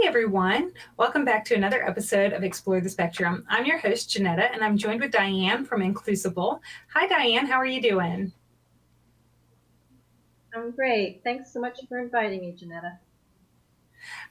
everyone. Welcome back to another episode of Explore the Spectrum. I'm your host, Jeanetta, and I'm joined with Diane from Inclusible. Hi, Diane. How are you doing? I'm great. Thanks so much for inviting me, Jeanetta.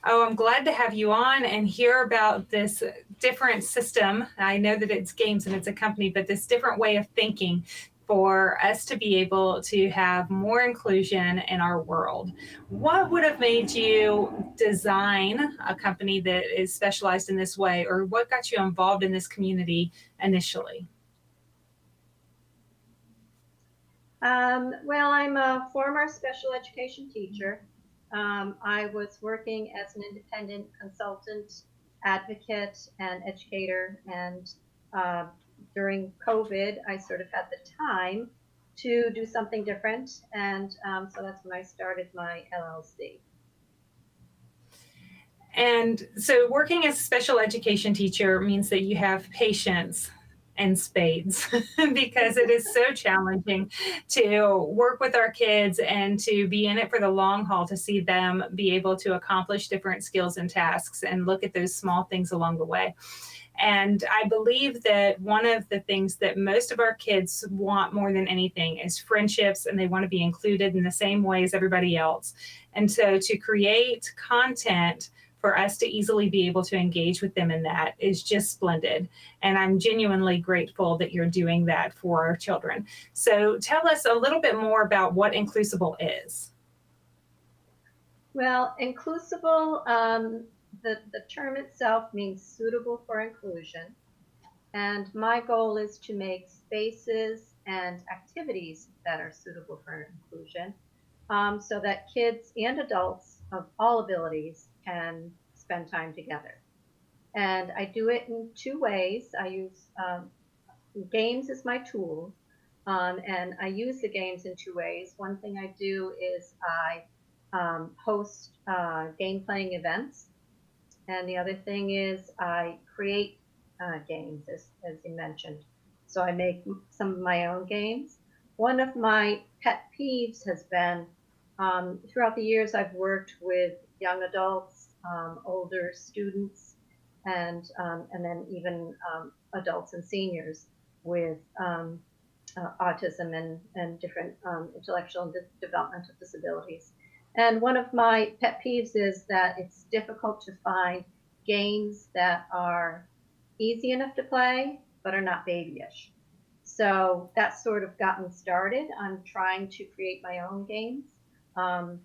Oh, I'm glad to have you on and hear about this different system. I know that it's games and it's a company, but this different way of thinking for us to be able to have more inclusion in our world. What would have made you design a company that is specialized in this way, or what got you involved in this community initially? Well, I'm a former special education teacher. I was working as an independent consultant, advocate, and educator. And uh, during COVID, I sort of had the time to do something different. And so that's when I started my LLC. And so, working as a special education teacher means that you have patience and spades because it is so challenging to work with our kids and to be in it for the long haul to see them be able to accomplish different skills and tasks and look at those small things along the way. And I believe that one of the things that most of our kids want more than anything is friendships, and they want to be included in the same way as everybody else. And so to create content for us to easily be able to engage with them in that is just splendid. And I'm genuinely grateful that you're doing that for our children. So tell us a little bit more about what Inclusible is. Well, inclusible, the term itself means suitable for inclusion. And my goal is to make spaces and activities that are suitable for inclusion so that kids and adults of all abilities can spend time together. And I do it in two ways. I use games as my tool, and I use the games in two ways. One thing I do is I host game playing events, and the other thing is I create games, as you mentioned. So I make some of my own games. One of my pet peeves has been throughout the years I've worked with young adults, older students, and then even adults and seniors with autism and different intellectual and developmental disabilities. And one of my pet peeves is that it's difficult to find games that are easy enough to play, but are not babyish. So that's sort of gotten started. I'm trying to create my own games. Um,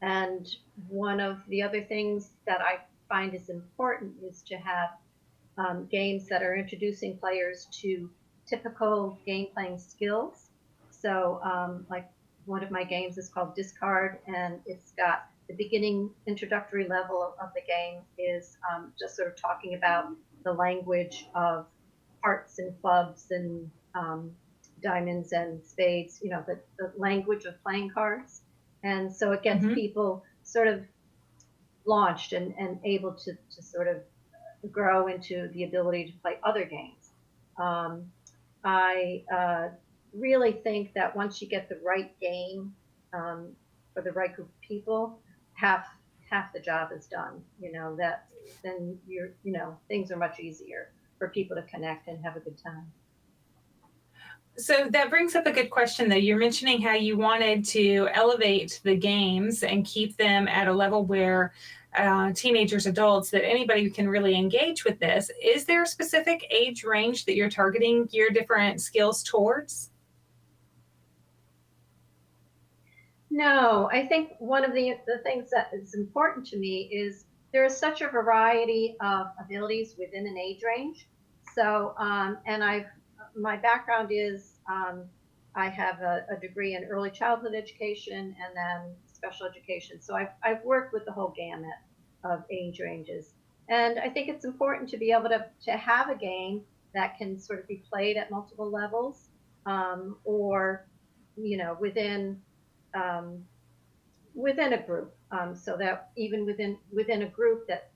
and one of the other things that I find is important is to have games that are introducing players to typical game playing skills. So, like one of my games is called Discard, and it's got the beginning introductory level of the game is just sort of talking about the language of hearts and clubs and diamonds and spades, the language of playing cards. And so it gets Mm-hmm. people sort of launched and able to sort of grow into the ability to play other games. Um, I really think that once you get the right game um, for the right group of people, half half the job is done. That then things are much easier for people to connect and have a good time. So that brings up a good question, though. You're mentioning how you wanted to elevate the games and keep them at a level where teenagers, adults, that anybody can really engage with this. Is there a specific age range that you're targeting your different skills towards? No, I think one of the things that is important to me is there is such a variety of abilities within an age range. So, and my background is I have a degree in early childhood education and then special education. So I've worked with the whole gamut of age ranges. And I think it's important to be able to have a game that can sort of be played at multiple levels or, within um, within a group, so that even within a group that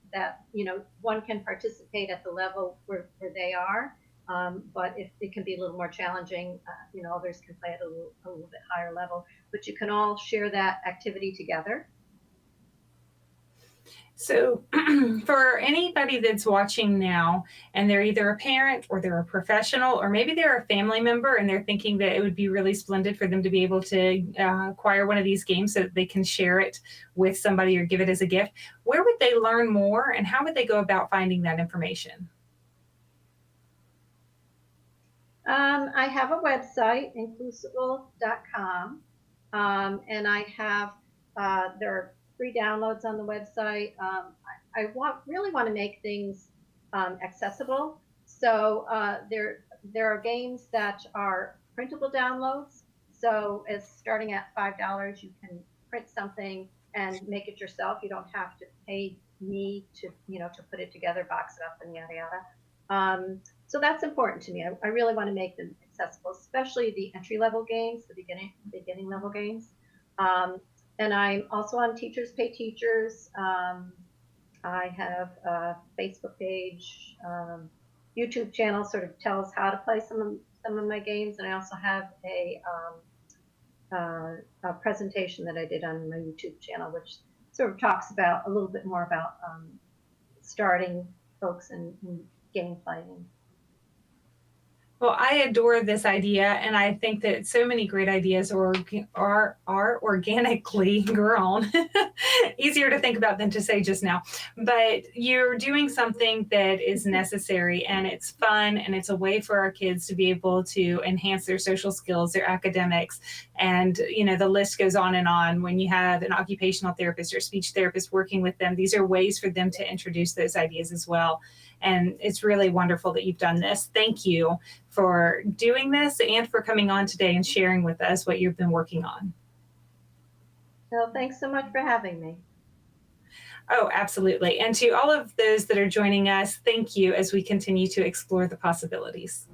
one can participate at the level where they are, but if it can be a little more challenging, others can play at a little bit higher level, but you can all share that activity together. So, for anybody that's watching now and they're either a parent or they're a professional or maybe they're a family member and they're thinking that it would be really splendid for them to be able to acquire one of these games so that they can share it with somebody or give it as a gift, where would they learn more and how would they go about finding that information? I have a website, inclusible.com, and I have there are free downloads on the website. Really want to make things accessible, so there are games that are printable downloads. So as starting at $5, you can print something and make it yourself. You don't have to pay me to to put it together, box it up, and yada yada. So that's important to me. I really want to make them accessible, especially the entry level games, the beginning level games. Um, and I'm also on Teachers Pay Teachers. I have a Facebook page, YouTube channel, sort of tells how to play some of my games, and I also have a presentation that I did on my YouTube channel, which sort of talks about a little bit more about starting folks in game playing. Well, I adore this idea, and I think that so many great ideas are organically grown. Easier to think about than to say just now. But you're doing something that is necessary, and it's fun, and it's a way for our kids to be able to enhance their social skills, their academics, and the list goes on and on. When you have an occupational therapist or speech therapist working with them, these are ways for them to introduce those ideas as well. And it's really wonderful that you've done this. Thank you for doing this and for coming on today and sharing with us what you've been working on. So thanks so much for having me. Oh, absolutely. And to all of those that are joining us, thank you as we continue to explore the possibilities.